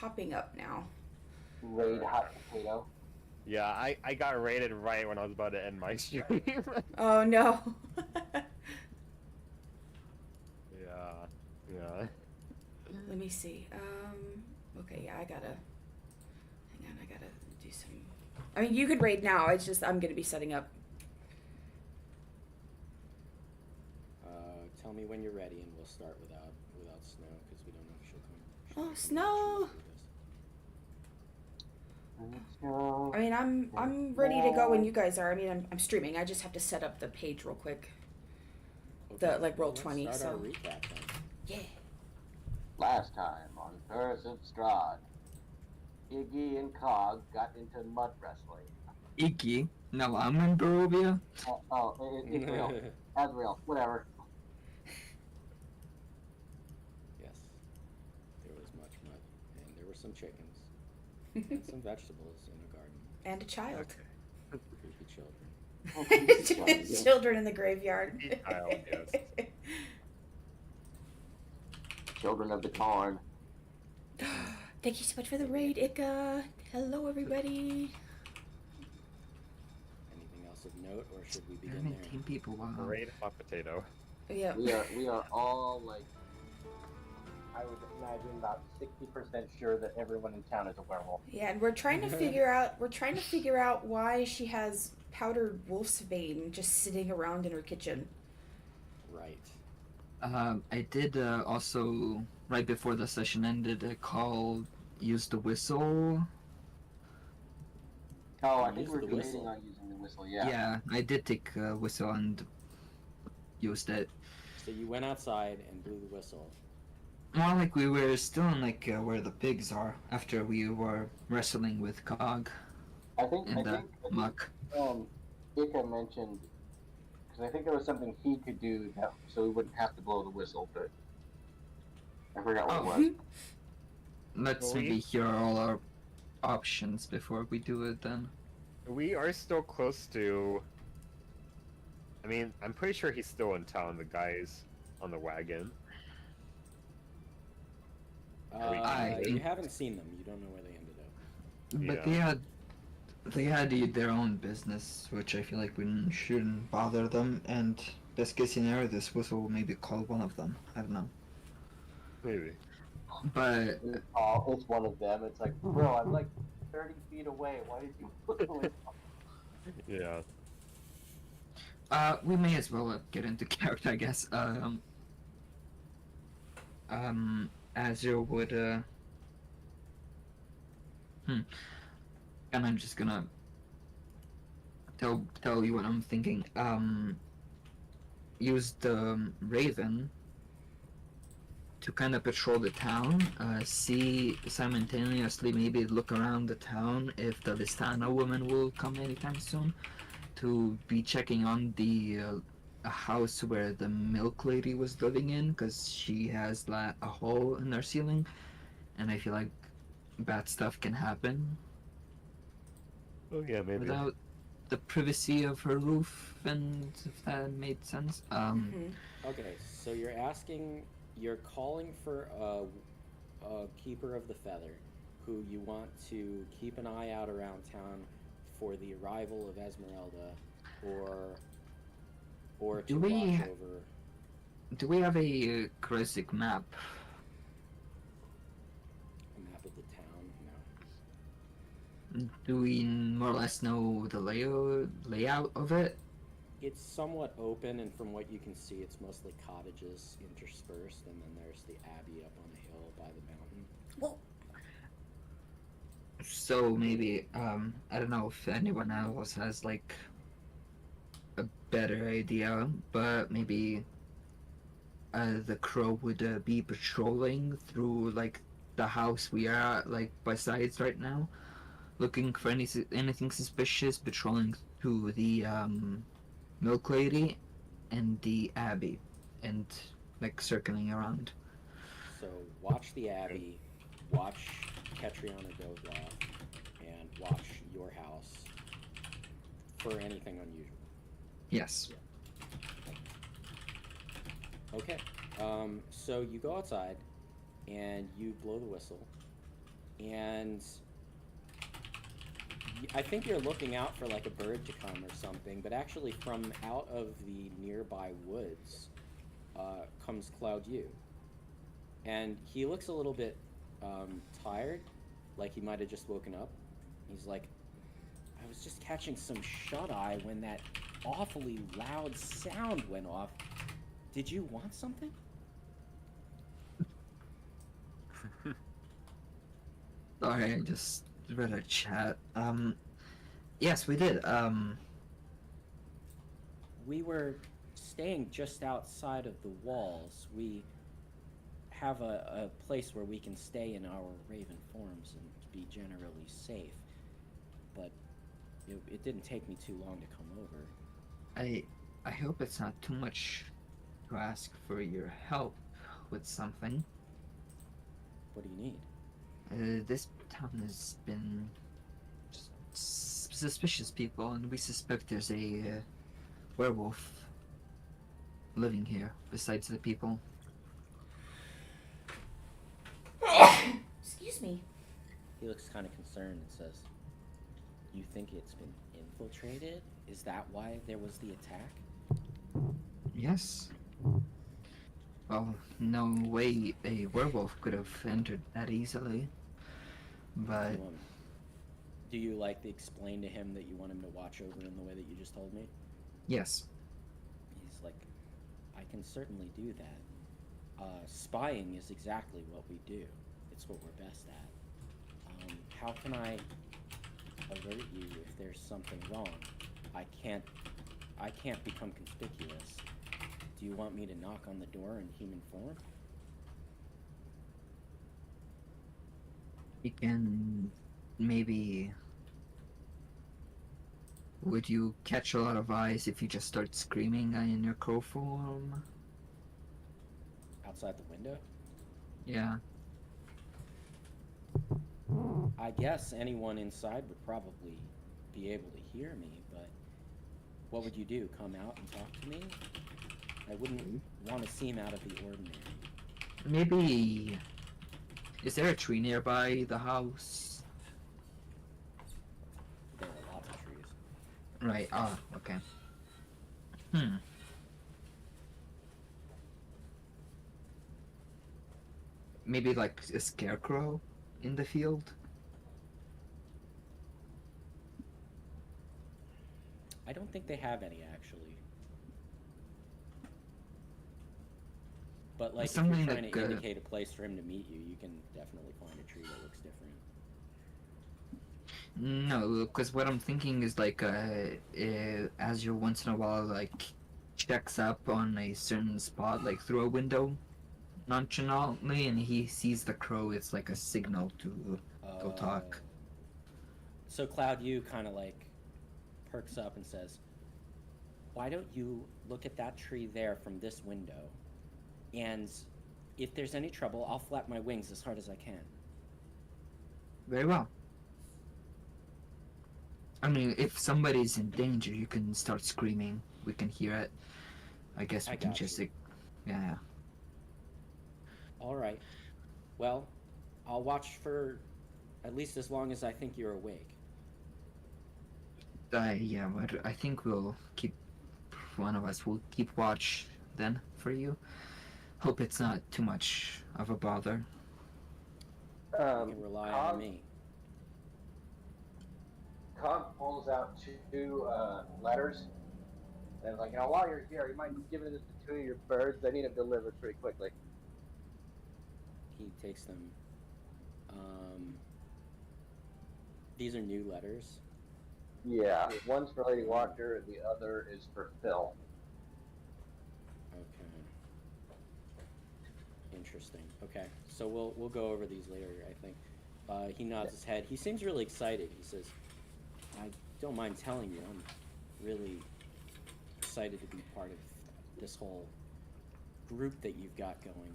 popping up now. Raid hot potato. Yeah, I got raided right when I was about to end my stream. Oh no. Yeah, yeah. Let me see. Okay, yeah, I gotta. Hang on, I gotta do some. I mean, you could raid now. It's just I'm gonna be setting up. Tell me when you're ready, and we'll start without Snow because we don't know if she'll come. Oh, Snow! I mean, I'm ready to go when you guys are. I mean, I'm streaming. I just have to set up the page real quick. Okay. The like roll Let's 20. Start So our recap then. yeah. Last time on Curse of Strahd, Iggy and Cog got into mud wrestling. Iggy? No, I'm in Barovia. It's real. That's real. Whatever. Yes, there was much mud, and there were some chickens, and some vegetables in a garden. And a child. Creepy children. Children in the graveyard. Child, yes. Children of the Corn. Thank you so much for the raid, Ika. Hello, everybody. Anything else of note, or should we begin 17 there? people, wow. Raid hot potato. Yeah. We are all like, I would imagine about 60% sure that everyone in town is a werewolf. Yeah, and we're trying to figure out why she has powdered wolf's bane just sitting around in her kitchen. Right. I did also, right before the session ended, use the whistle. Oh, I think Use we're the debating whistle. on using the whistle, yeah. Yeah, I did take a whistle and used it. So you went outside and blew the whistle. More like we were still in where the pigs are after we were wrestling with Cog I think Muck. Ika mentioned, because I think there was something he could do that, so we wouldn't have to blow the whistle, but I forgot what it was. Let's maybe hear all our options before we do it then. We are still close to. I mean, I'm pretty sure he's still in town. The guys on the wagon. You haven't seen them. You don't know where they ended up. But Yeah. they had their own business, which I feel like we shouldn't bother them. And best case scenario, this whistle will maybe call one of them. I don't know. Maybe. But Oh, it's one of them. It's like, bro, I'm like 30 feet away. Why did you put the whistle? Yeah. we may as well get into character, I guess. Azure would and I'm just gonna tell you what I'm thinking. Use the Raven to kind of patrol the town, see simultaneously, maybe look around the town if the Listana woman will come anytime soon, to be checking on the a house where the milk lady was living in, because she has a hole in her ceiling, and I feel like bad stuff can happen Oh yeah, maybe. without the privacy of her roof, and if that made sense. Okay, so you're calling for a keeper of the feather, who you want to keep an eye out around town for the arrival of Esmeralda, or to watch over. Do we have a Kresic map? A map of the town? No. Do we more or less know the layout of it? It's somewhat open, and from what you can see, it's mostly cottages interspersed, and then there's the abbey up on a hill by the mountain. Well, So maybe I don't know if anyone else has like a better idea, but maybe the crow would be patrolling through like the house we are at, like by sides right now, looking for anything suspicious, patrolling to the milk lady and the abbey, and like circling around. So watch the abbey, watch Ketriana Dovloth, and watch your house for anything unusual. Yes. Okay, so you go outside and you blow the whistle, and I think you're looking out for like a bird to come or something, but actually from out of the nearby woods comes Cloud U. And he looks a little bit tired, like he might have just woken up. He's like, I was just catching some shut-eye when that awfully loud sound went off. Did you want something? Sorry, I just read a chat. Yes, we did. We were staying just outside of the walls. We have a place where we can stay in our raven forms and be generally safe. But it didn't take me too long to come over. I hope it's not too much to ask for your help with something. What do you need? This town has been suspicious people, and we suspect there's a werewolf living here besides the people. Excuse me. He looks kind of concerned and says, you think it's been infiltrated? Is that why there was the attack? Yes. Well, no way a werewolf could have entered that easily. But Do you like to explain to him that you want him to watch over in the way that you just told me? yes, He's like, I can certainly do that. Spying is exactly what we do. It's what we're best at. How can I alert you if there's something wrong? I can't become conspicuous. Do you want me to knock on the door in human form? you can maybe. Would you catch a lot of eyes if you just start screaming in your crow form? Outside the window? Yeah. I guess anyone inside would probably be able to hear me, but what would you do? Come out and talk to me? I wouldn't want to seem out of the ordinary. Maybe. Is there a tree nearby the house? There are lots of trees. Right, okay. Maybe like a scarecrow in the field? I don't think they have any, actually. But, like, if you're Something trying like, to indicate a place for him to meet you, you can definitely find a tree that looks different. No, because what I'm thinking is like, as you're once in a while, like, checks up on a certain spot, like through a window, nonchalantly, and he sees the crow, it's like a signal to go talk. So Cloud U kind of, like, perks up and says, why don't you look at that tree there from this window, and if there's any trouble, I'll flap my wings as hard as I can. Very well. I mean, if somebody's in danger, you can start screaming. We can hear it. I guess we can got just, you. yeah. All right. Well, I'll watch for at least as long as I think you're awake. Yeah, but I think one of us will keep watch then for you. Hope it's not too much of a bother. You can rely on me. Cog pulls out two letters, and like, while you're here, you might give it to two of your birds. They need it delivered pretty quickly. He takes them. These are new letters. Yeah, one's for Lady Walker, and the other is for Phil. Okay. Interesting. Okay, so we'll go over these later, I think. He nods his head. He seems really excited. He says, I don't mind telling you, I'm really excited to be part of this whole group that you've got going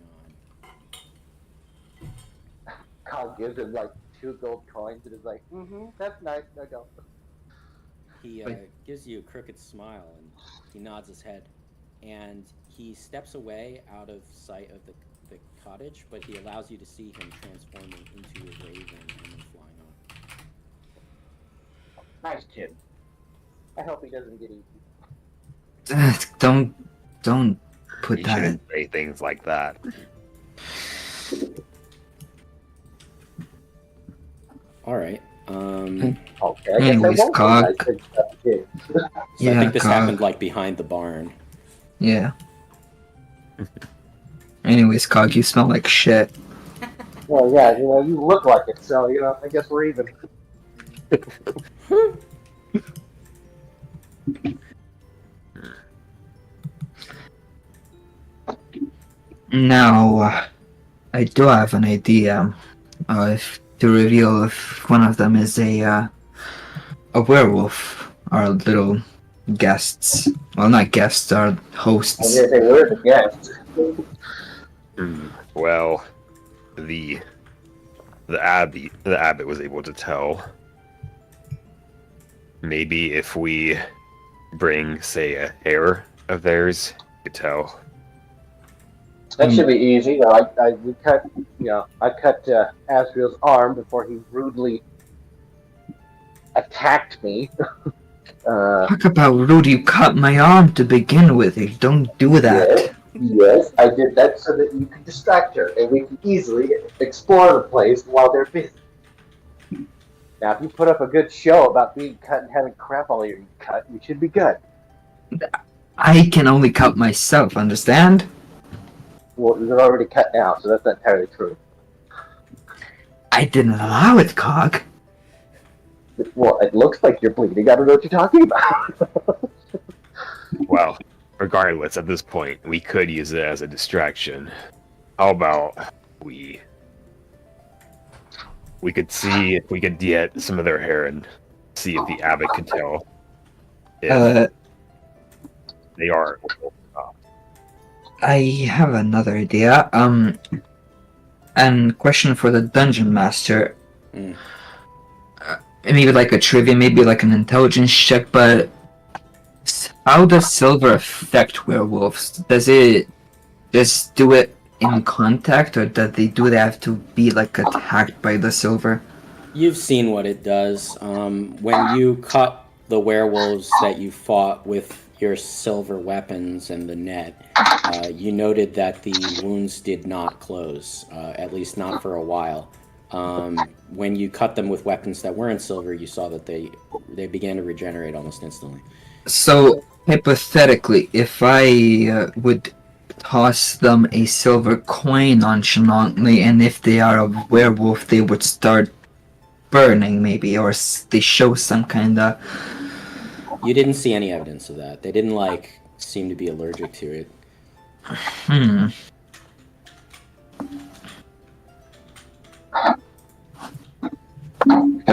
on. Cog gives him like 2 gold coins and is like, that's nice, no go. He gives you a crooked smile and he nods his head. And he steps away out of sight of the cottage, but he allows you to see him transforming into a raven and then flying Nice kid. I hope he doesn't get eaten. Don't put You that in. shouldn't say things like that. All right. Okay, I guess Anyways, I won't. Cog. I said, kid. So I Yeah, think this Cog. happened like behind the barn. Yeah. Anyways, Cog, you smell like shit. Well, yeah, you look like it, so I guess we're even. Now, I do have an idea if to reveal if one of them is a werewolf. Our little guests. Well, not guests, our I was hosts. gonna say, where's the guest? Well, the abbot was able to tell. Maybe if we bring, say, a hair of theirs, you could tell. That should be easy. I cut Asriel's arm before he rudely attacked me. Talk about rude, you cut my arm to begin with. You don't do that. Yes, I did that so that you could distract her, and we can easily explore the place while they're busy. Now, if you put up a good show about being cut and having crap all over you cut, you should be good. I can only cut myself, understand? Well, you're already cut now, so that's not entirely true. I didn't allow it, Cog. Well, it looks like you're bleeding. I don't know what you're talking about. Well, regardless, at this point, we could use it as a distraction. How about we could see if we could get some of their hair and see if the abbot could tell if they are. I have another idea. And question for the dungeon master. Maybe like a trivia, maybe like an intelligence check, but how does silver affect werewolves? Does it just do it in contact, or do they have to be like attacked by the silver? You've seen what it does. When you cut the werewolves that you fought with your silver weapons and the net, you noted that the wounds did not close, at least not for a while. When you cut them with weapons that weren't silver, you saw that they began to regenerate almost instantly. So, hypothetically, if I would toss them a silver coin nonchalantly, and if they are a werewolf, they would start burning, maybe, or they show some kind of... You didn't see any evidence of that. They didn't, seem to be allergic to it. I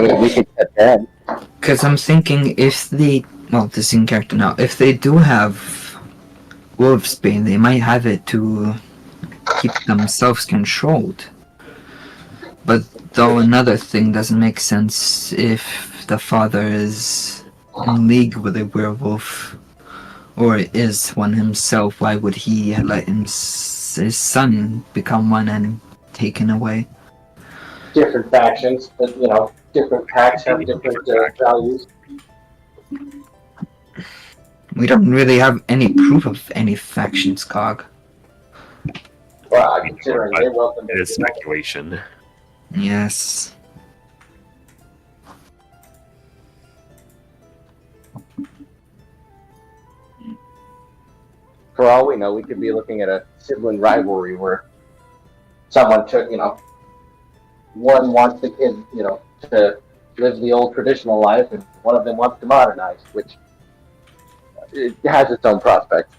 mean, we could cut that. Because I'm thinking if they... Well, this is in character now. If they do have wolfsbane, they might have it to keep themselves controlled. But though another thing doesn't make sense, if the father is in league with a werewolf, or is one himself, why would he let his son become one and taken away? Different factions, but different packs have different values. We don't really have any proof of any factions, Cog. Well, considering they welcome It is speculation. Yes. For all we know, we could be looking at a sibling rivalry where someone took, one wants the kid, to live the old traditional life, and one of them wants to modernize, which it has its own prospects.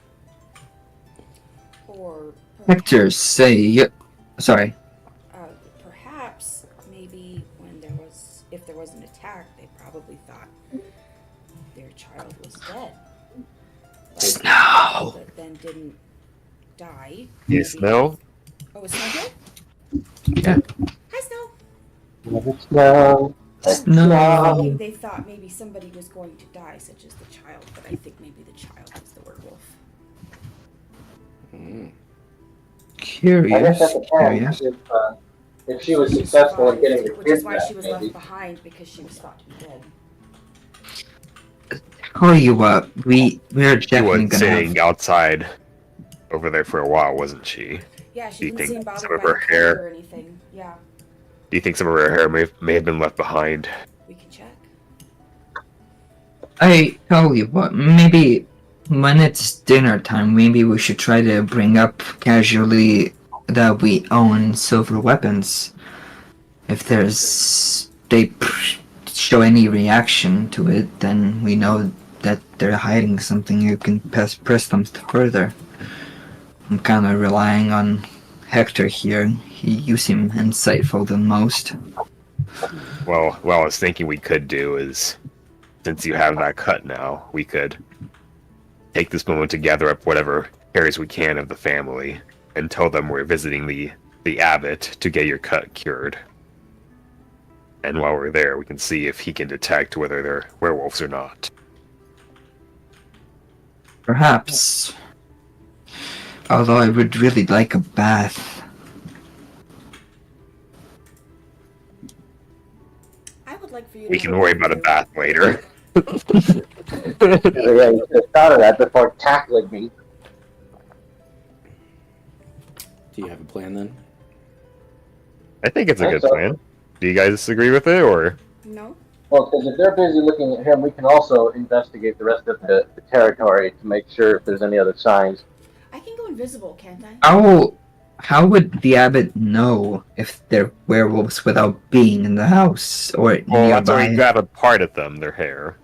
Or Victor, say... Sorry. perhaps maybe if there was an attack, they probably thought their child was dead. Snow! But then didn't die. Yes, Snow? Oh, is Snow here? Yeah. Hi, Snow. No. Snow! They thought maybe somebody was going to die, such as the child, but I think maybe the child was the werewolf. I guess Curious. that's a plan. Curious. If she was successful in getting the Which kids is why back, she was maybe. left behind, because she was thought to be dead. tell you what, we're She definitely was gonna have. sitting outside over there for a while, wasn't she? Yeah, Do she you didn't think seem some bothered of by her the cold hair- or anything. Yeah, Do you think some of her hair may have been left behind? we can check. I tell you what, maybe when it's dinner time, maybe we should try to bring up casually that we own silver weapons. If they show any reaction to it, then we know that they're hiding something. You can press them further. I'm kind of relying on Hector here. You seem insightful the most. Well, what I was thinking we could do is, since you have that cut now, we could take this moment to gather up whatever hairs we can of the family and tell them we're visiting the abbot to get your cut cured. And while we're there, we can see if he can detect whether they're werewolves or not. Perhaps. Although I would really like a bath. I would like for you to. We can worry about a bath later. Yeah, you should have thought of that before tackling me. Do you have a plan then? I think it's a good So- plan. Do you guys agree with it, or? No. Well, because if they're busy looking at him, we can also investigate the rest of the territory to make sure if there's any other signs. I can go invisible, can't I? How would the abbot know if they're werewolves without being in the house or Well, that's why nearby we grab a part of them, their hair.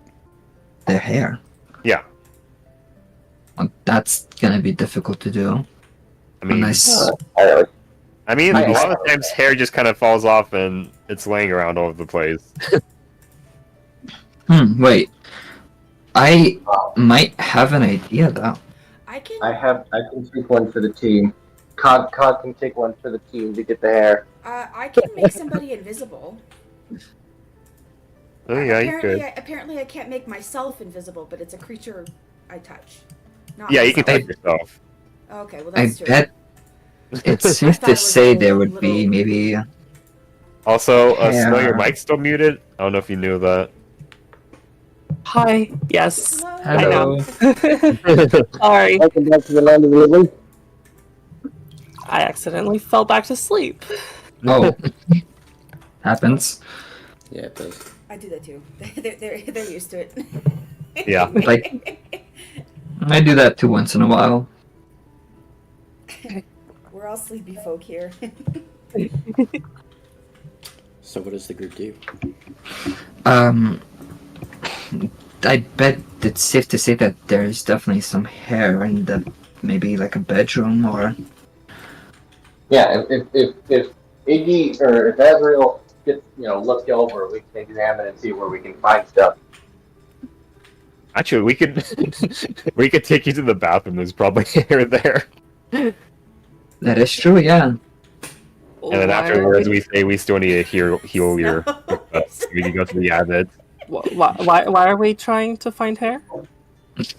their hair? Yeah. Well, that's gonna be difficult to do. I mean, Unless I mean, I- a lot of times hair just kind of falls off and it's laying around all over the place. wait. I might have an idea though. I can. I can take one for the team. Cod can take one for the team to get the hair. I can make somebody invisible. Oh yeah, you could. Apparently, I can't make myself invisible, but it's a creature I touch. Not Yeah, you can myself. touch yourself. Okay, well I that's true. bet it's I safe thought to it was say a there would little- be maybe. Also, Snow, your Hair. mic's still muted. I don't know if you knew that. Hi. Yes. Hello. Hello. Sorry. Welcome back to the land of the living. I accidentally fell back to sleep. Oh, happens. Yeah, it does. I do that too. They're used to it. Yeah. Like- I do that too once in a while. We're all sleepy folk here. So what does the group do? I bet it's safe to say that there's definitely some hair in the maybe like a bedroom or. Yeah, if Iggy or if Azrael gets looked over, we can examine and see where we can find stuff. Actually, we could we could take you to the bathroom. There's probably hair there, That is true, yeah. and then Why are afterwards we- we say we still need to heal your. We can go to the abbot. Why are we trying to find hair?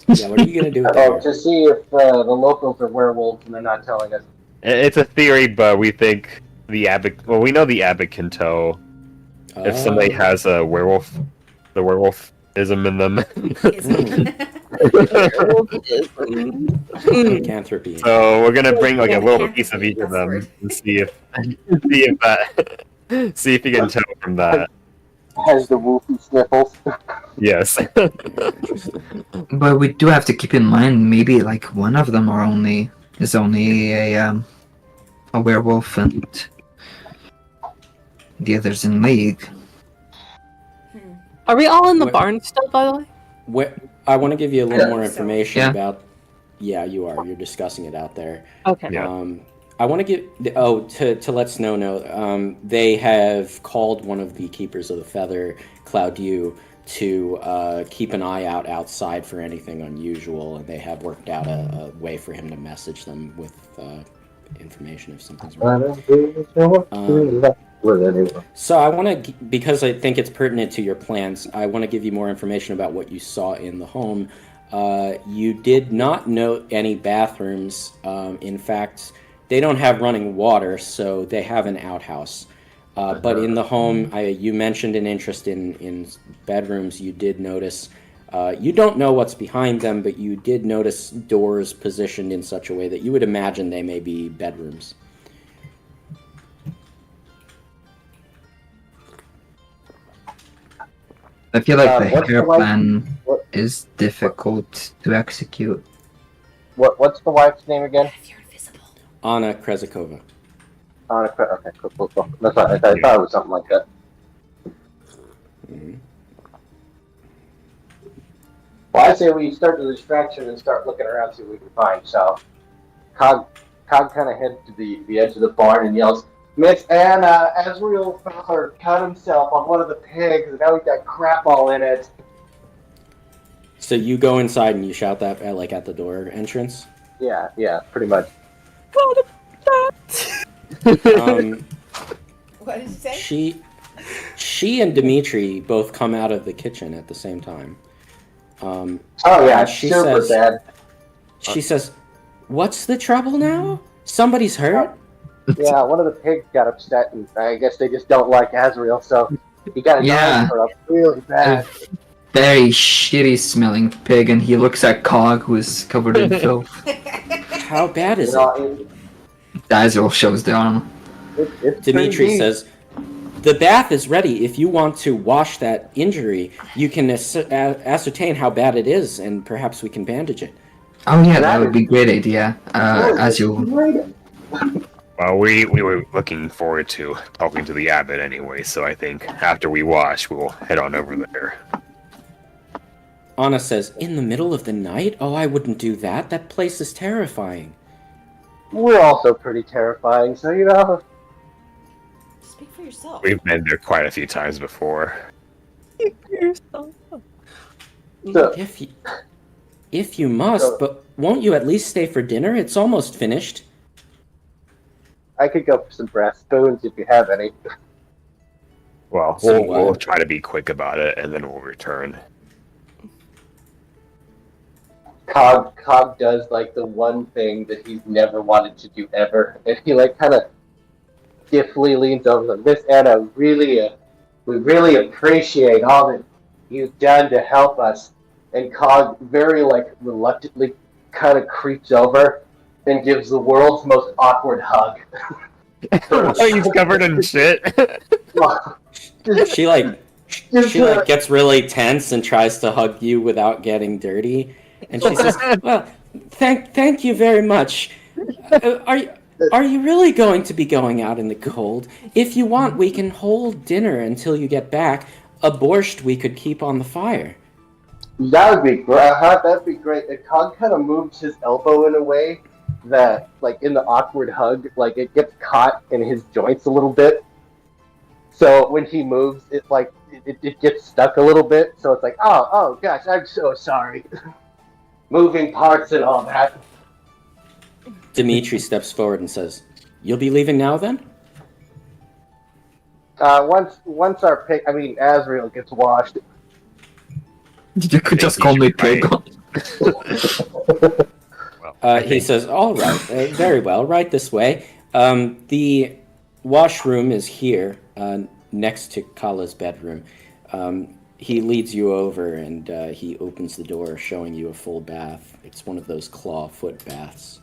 Yeah, what are you gonna do with Oh, that? to see if the locals are werewolves and they're not telling us. It's a theory, but we think the abbot. Well, we know the abbot can tell if somebody has a werewolf, the werewolfism in them. Lycanthropy. So we're gonna bring like a little Lycanthropy, piece of each of that's the them word. and see if you can tell from that. Has the wolfy sniffles. Yes. But we do have to keep in mind maybe like one of them is only a werewolf and the others in league. Are we all in the Wait. barn still, by the way? I want to give you a little Yeah. more So- information Yeah. about. Yeah, you are. You're discussing it out there. Okay. Yeah. I want to give. To let Snow know, they have called one of the keepers of the feather, Claudiu, to keep an eye out outside for anything unusual, and they have worked out a way for him to message them with information if something's wrong. So I want to, because I think it's pertinent to your plans, I want to give you more information about what you saw in the home. You did not note any bathrooms. In fact, they don't have running water, so they have an outhouse. But in the home, you mentioned an interest in bedrooms. You did notice You don't know what's behind them, but you did notice doors positioned in such a way that you would imagine they may be bedrooms. I feel like the what's hair the wife- plan what- is difficult to execute. What's the wife's name again? If you're invisible. Anna Krezikova. Okay, cool. That's right. I thought it was something like that. Mhm. Well, I say we start the distraction and start looking around, see what we can find. So, Cog kind of heads to the edge of the barn and yells, "Miss Anna, Azrael feller cut himself on one of the pigs, and now he's got crap all in it." So you go inside and you shout that at the door entrance. Yeah, pretty much. Um, What did you say? she and Dimitri both come out of the kitchen at the same time. Oh yeah, she super says- bad. She says, "What's the trouble now? Somebody's hurt?" Yeah, one of the pigs got upset, and I guess they just don't like Azrael, so he got his Yeah. arms hurt up really A bad. very shitty smelling pig, and he looks at Cog, who is covered in filth. How bad is You know, it? Azrael shows the arm. it's Dimitri pretty deep. says, "The bath is ready. If you want to wash that injury, you can ascertain how bad it is, and perhaps we can bandage it." Oh yeah, that would be a great idea. Azrael. Well, we were looking forward to talking to the abbot anyway, so I think after we wash, we'll head on over there. Anna says, "In the middle of the night? Oh, I wouldn't do that. That place is terrifying." We're also pretty terrifying, so you know. Speak for yourself. We've been there quite a few times before. So, If you must, but won't you at least stay for dinner? It's almost finished. I could go for some brass spoons if you have any. Well, So, we'll try to be quick about it, and then we'll return. Cog does like the one thing that he's never wanted to do ever, and he like kind of stiffly leans over to Miss Anna. We really appreciate all that you've done to help us. And Cog very like reluctantly kind of creeps over and gives the world's most awkward hug. Oh, he's covered in shit. She gets really tense and tries to hug you without getting dirty. And she says, "Well, thank you very much. Are you really going to be going out in the cold? If you want, we can hold dinner until you get back. A borscht we could keep on the fire." That would be great. That'd be great. And Cog kind of moves his elbow in a way that, like in the awkward hug, like it gets caught in his joints a little bit. So when he moves, it gets stuck a little bit. So it's like, oh gosh, I'm so sorry. Moving parts and all that. Dimitri steps forward and says, "You'll be leaving now then?" Once our pig, Azrael gets washed. You could just call me pig. He says, "All right, very well, right this way. The washroom is here, next to Kala's bedroom." He leads you over and he opens the door, showing you a full bath. It's one of those claw foot baths.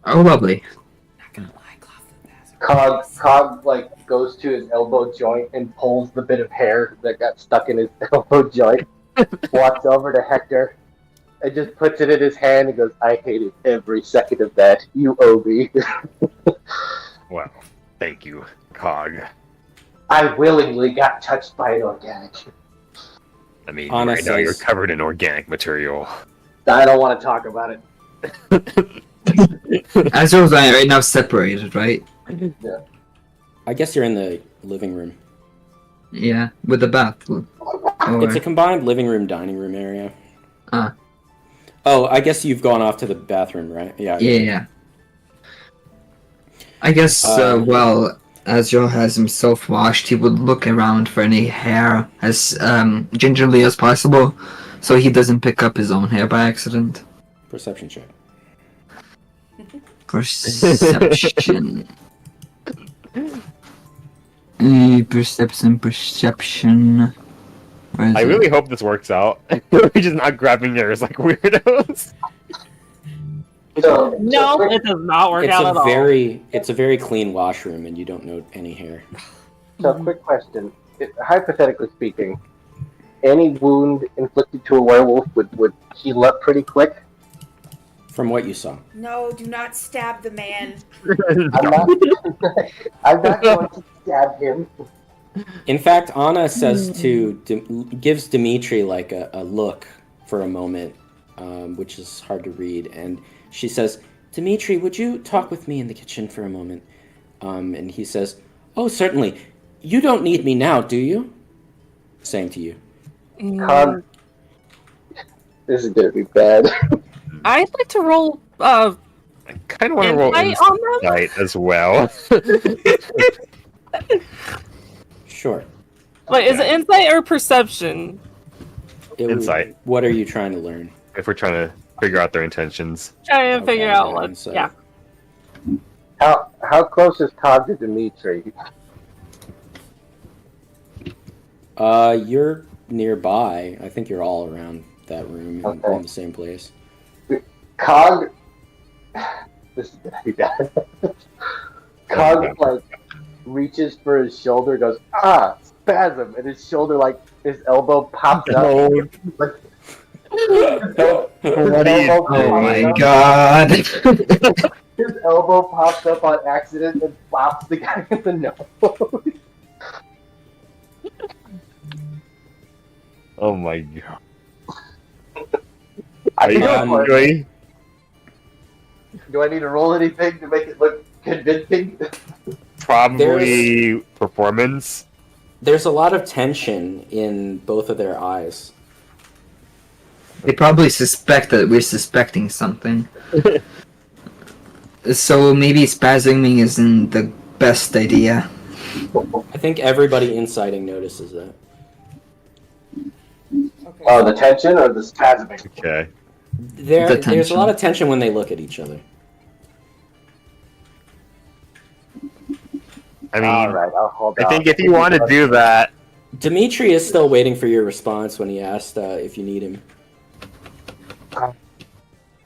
Oh, lovely. Not gonna lie, Clawfoot baths. Cog like goes to his elbow joint and pulls the bit of hair that got stuck in his elbow joint. Walks over to Hector and just puts it in his hand and goes, "I hated every second of that. You owe me." Well, thank you, Cog. I willingly got touched by an organic. I mean, Anna right now you're says- covered in organic material. I don't want to talk about it. Azrael's right now separated, right? I guess you're in the living room. Yeah, with the bath. Or... It's a combined living room, dining room area. Ah. Oh, I guess you've gone off to the bathroom, right? Yeah. I guess, well, Azrael has himself washed, he would look around for any hair as gingerly as possible, so he doesn't pick up his own hair by accident. Perception check. Perception. Perception. Where is I it? really hope this works out. We're just not grabbing yours like weirdos. So No, quick, it does not work It's out a at all. it's a very clean washroom, and you don't note any hair. quick question. Hypothetically speaking, any wound inflicted to a werewolf would heal up pretty quick. From what you saw. No, do not stab the man. I'm not. I'm not going to stab him. In fact, Anna says gives Dimitri like a look for a moment, which is hard to read, and she says, "Dimitri, would you talk with me in the kitchen for a moment?" And he says, "Oh, certainly. You don't need me now, do you?" Same to you. Cog, this is gonna be bad. I'd like to roll I kind of want to roll insight on them. insight as well. Sure. Wait, is it insight or perception? Insight. What are you trying to learn? If we're trying to figure out their intentions. Trying to figure Okay, out yeah, what. insight. Yeah. How close is Cog to Dimitri? You're nearby. I think you're all around that room Okay. in the same place. Cog. This is gonna be bad. Cog like reaches for his shoulder, goes spasm, and his shoulder his elbow pops up. Like, Oh my god! His elbow pops up on accident and bops the guy in the nose. Oh my god. I can Um, go for it. Really? Do I need to roll anything to make it look convincing? Probably performance. There's a lot of tension in both of their eyes. They probably suspect that we're suspecting something. So maybe spasming isn't the best idea. I think everybody inciting notices that. Okay. Oh, the tension or the spasming? Okay. There's a tension. lot of tension when they look at each other. I mean, All right, I'll hold I out. think if you want to do that, Dimitri is still waiting for your response when he asked if you need him.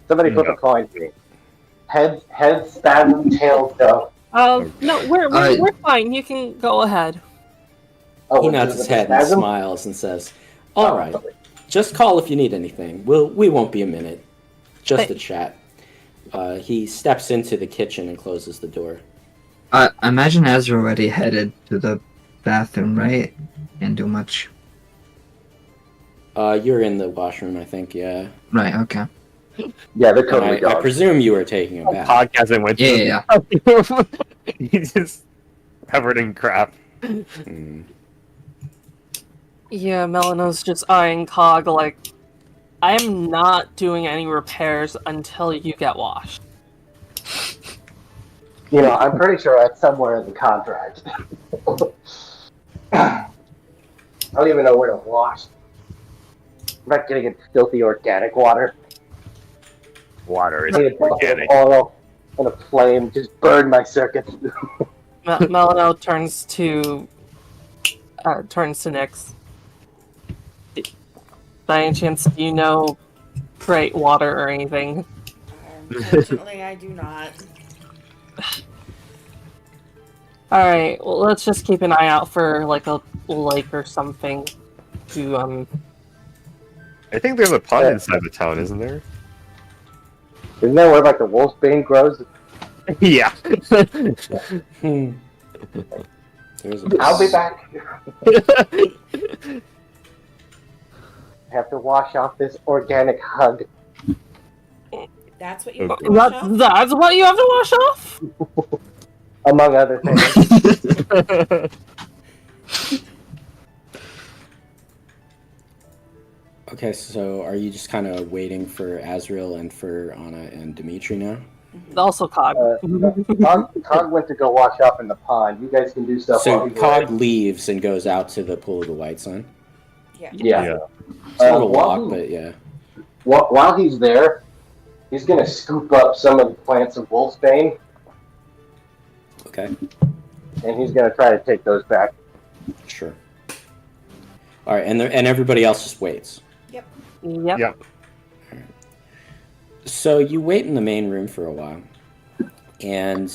Somebody flip No. a coin for me. Head spasm, tails go. No, we're fine. You can go ahead. Oh, He which nods is his the head and spasm? smiles and says, "All Oh, right, sorry. just call if you need anything. We won't be a minute. Just a chat." He steps into the kitchen and closes the door. I imagine Ezra already headed to the bathroom, right? Can't do much. You're in the washroom, I think. Yeah. Right, okay. Yeah, they're And totally I gone. presume you were taking a bath. podcast and went to Yeah. He's just covered in crap. Mm. Yeah, Melano's just eyeing Cog like, I am not doing any repairs until you get washed. You know, I'm pretty sure that's somewhere in the contract. I don't even know where to wash. I'm not getting it filthy organic water. Water is I need a bucket organic. of oil and a flame. Just burn my circuits. Melano turns to Nyx. By any chance, do you know great water or anything? Unfortunately, I do not. Alright, well, let's just keep an eye out for, like, a lake or something to, I think there's a pond inside the town, isn't there? Isn't that where the wolfsbane grows? Yeah. Hmm. There's a I'll be back. I have to wash off this organic hug. That's what you Okay. want to wash off? that's what you have to wash off? Among other things. Okay, so are you just kind of waiting for Azrael and for Anna and Dimitri now? Also Cog. Cog went to go wash off in the pond. You guys can do stuff while So he's Cog away. leaves and goes out to the pool of the White Sun. Yeah. Yeah. It's a little while walk, he- but yeah. While he's there, he's gonna scoop up some of the plants of wolfsbane, Okay, and he's gonna try to take those back. sure. All right, and everybody else just waits. Yep. Yep. Yep. So you wait in the main room for a while, and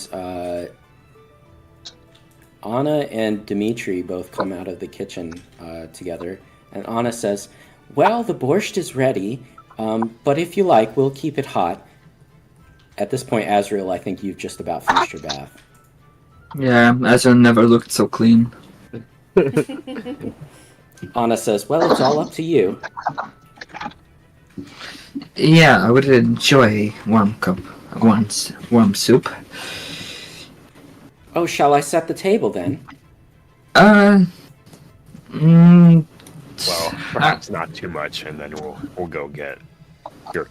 Anna and Dimitri both come out of the kitchen together, and Anna says, "Well, the borscht is ready, but if you like, we'll keep it hot." At this point, Azrael, I think you've just about finished your bath. Yeah, Ezra never looked so clean. Anna says, "Well, it's all up to you." Yeah, I would enjoy warm soup. Oh, shall I set the table then? Mm, Well, perhaps not too much, and then we'll go get your